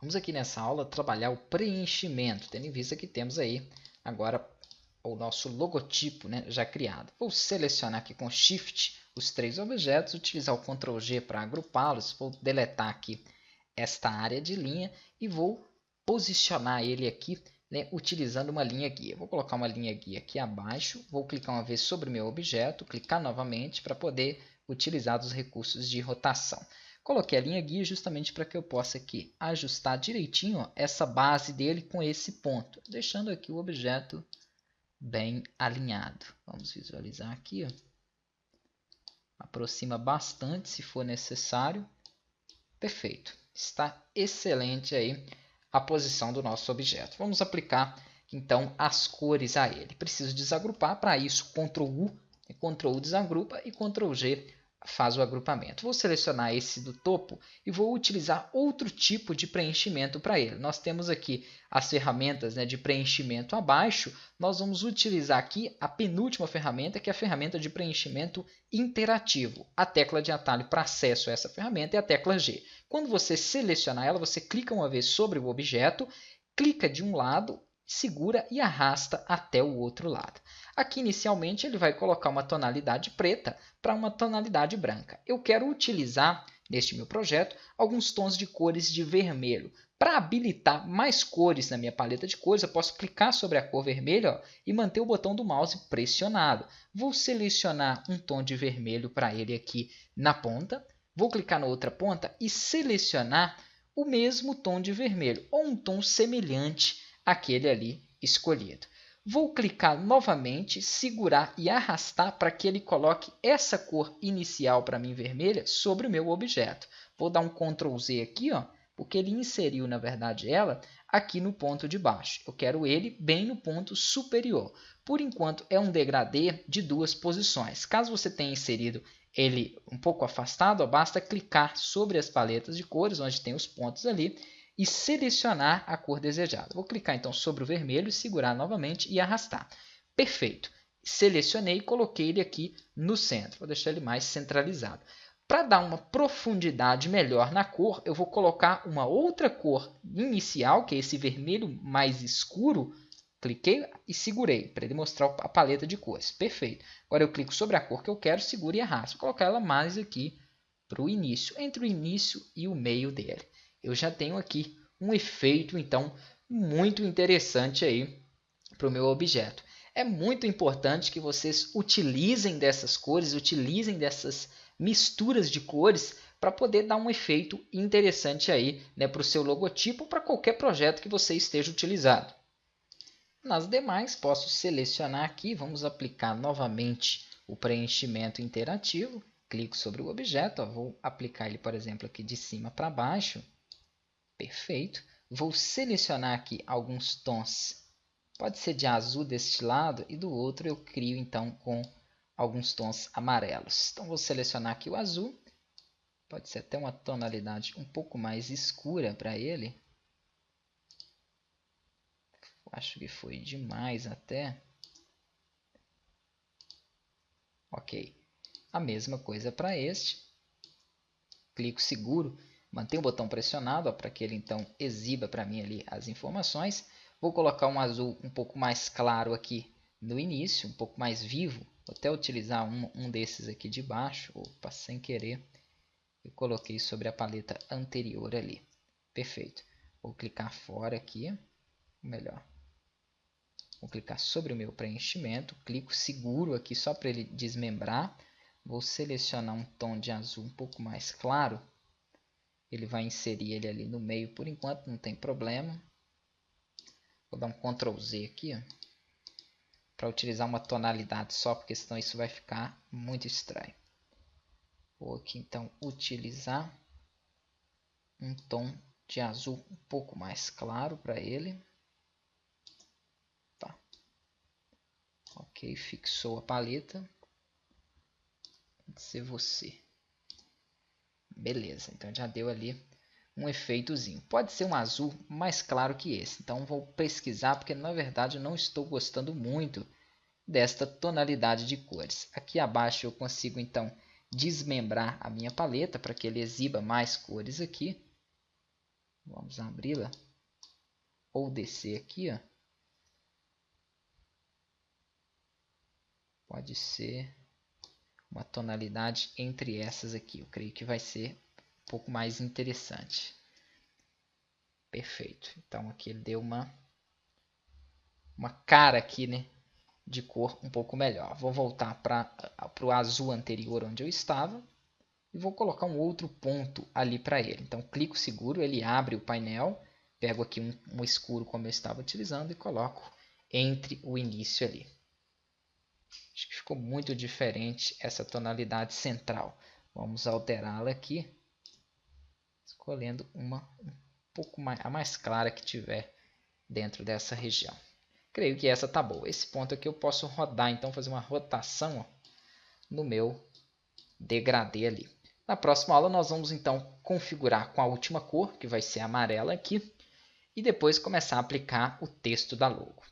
Vamos aqui nessa aula trabalhar o preenchimento, tendo em vista que temos aí agora o nosso logotipo, né, já criado. Vou selecionar aqui com Shift os três objetos, utilizar o Ctrl G para agrupá-los, vou deletar aqui esta área de linha e vou posicionar ele aqui, né, utilizando uma linha guia. Vou colocar uma linha guia aqui abaixo, vou clicar uma vez sobre o meu objeto, clicar novamente para poder utilizar os recursos de rotação. Coloquei a linha guia justamente para que eu possa aqui ajustar direitinho, ó, essa base dele com esse ponto, deixando aqui o objeto bem alinhado. Vamos visualizar aqui, ó. Aproxima bastante se for necessário. Perfeito. Está excelente aí a posição do nosso objeto. Vamos aplicar então as cores a ele. Preciso desagrupar, para isso Ctrl U desagrupa e Ctrl G faz o agrupamento. Vou selecionar esse do topo e vou utilizar outro tipo de preenchimento para ele. Nós temos aqui as ferramentas, né, de preenchimento abaixo. Nós vamos utilizar aqui a penúltima ferramenta, que é a ferramenta de preenchimento interativo. A tecla de atalho para acesso a essa ferramenta é a tecla G. Quando você selecionar ela, você clica uma vez sobre o objeto, clica de um lado, segura e arrasta até o outro lado. Aqui inicialmente ele vai colocar uma tonalidade preta para uma tonalidade branca. Eu quero utilizar neste meu projeto alguns tons de cores de vermelho. Para habilitar mais cores na minha paleta de cores, eu posso clicar sobre a cor vermelha, ó, e manter o botão do mouse pressionado. Vou selecionar um tom de vermelho para ele aqui na ponta. Vou clicar na outra ponta e selecionar o mesmo tom de vermelho, ou um tom semelhante àquele ali escolhido. Vou clicar novamente, segurar e arrastar para que ele coloque essa cor inicial para mim vermelha sobre o meu objeto. Vou dar um Ctrl Z aqui, ó, porque ele inseriu, na verdade, ela aqui no ponto de baixo. Eu quero ele bem no ponto superior. Por enquanto, é um degradê de duas posições. Caso você tenha inserido ele um pouco afastado, ó, basta clicar sobre as paletas de cores, onde tem os pontos ali, e selecionar a cor desejada. Vou clicar então sobre o vermelho, segurar novamente e arrastar. Perfeito. Selecionei e coloquei ele aqui no centro. Vou deixar ele mais centralizado. Para dar uma profundidade melhor na cor, eu vou colocar uma outra cor inicial, que é esse vermelho mais escuro. Cliquei e segurei para ele mostrar a paleta de cores. Perfeito. Agora eu clico sobre a cor que eu quero, seguro e arrasto. Vou colocar ela mais aqui para o início, entre o início e o meio dele. Eu já tenho aqui um efeito, então, muito interessante aí para o meu objeto. É muito importante que vocês utilizem dessas cores, utilizem dessas misturas de cores para poder dar um efeito interessante aí, né, para o seu logotipo ou para qualquer projeto que você esteja utilizando. Nas demais, posso selecionar aqui, vamos aplicar novamente o preenchimento interativo. Clico sobre o objeto, ó, vou aplicar ele, por exemplo, aqui de cima para baixo. Perfeito. Vou selecionar aqui alguns tons. Pode ser de azul deste lado e do outro eu crio então com alguns tons amarelos. Então vou selecionar aqui o azul. Pode ser até uma tonalidade um pouco mais escura para ele. Acho que foi demais até. Ok. A mesma coisa para este. Clico seguro. Mantenho o botão pressionado para que ele então exiba para mim ali as informações. Vou colocar um azul um pouco mais claro aqui no início, um pouco mais vivo. Vou até utilizar um desses aqui de baixo. Opa, sem querer, eu coloquei sobre a paleta anterior ali. Perfeito. Vou clicar fora aqui, melhor. Vou clicar sobre o meu preenchimento, clico seguro aqui só para ele desmembrar. Vou selecionar um tom de azul um pouco mais claro. Ele vai inserir ele ali no meio por enquanto, não tem problema. Vou dar um Ctrl Z aqui, para utilizar uma tonalidade só, porque senão isso vai ficar muito estranho. Vou aqui então utilizar um tom de azul um pouco mais claro para ele. Tá. Ok, fixou a paleta. Pode ser você. Beleza, então já deu ali um efeitozinho. Pode ser um azul mais claro que esse. Então vou pesquisar, porque na verdade eu não estou gostando muito desta tonalidade de cores. Aqui abaixo eu consigo então desmembrar a minha paleta para que ele exiba mais cores aqui. Vamos abri-la. Ou descer aqui, ó. Pode ser uma tonalidade entre essas aqui. Eu creio que vai ser um pouco mais interessante. Perfeito. Então aqui ele deu uma cara aqui, né, de cor um pouco melhor. Vou voltar para o azul anterior onde eu estava. E vou colocar um outro ponto ali para ele. Então clico seguro, ele abre o painel. Pego aqui um escuro como eu estava utilizando e coloco entre o início ali. Acho que ficou muito diferente essa tonalidade central. Vamos alterá-la aqui, escolhendo uma um pouco mais, a mais clara que tiver dentro dessa região. Creio que essa tá boa. Esse ponto aqui eu posso rodar, então fazer uma rotação, ó, no meu degradê ali. Na próxima aula nós vamos então configurar com a última cor, que vai ser a amarela aqui, e depois começar a aplicar o texto da logo.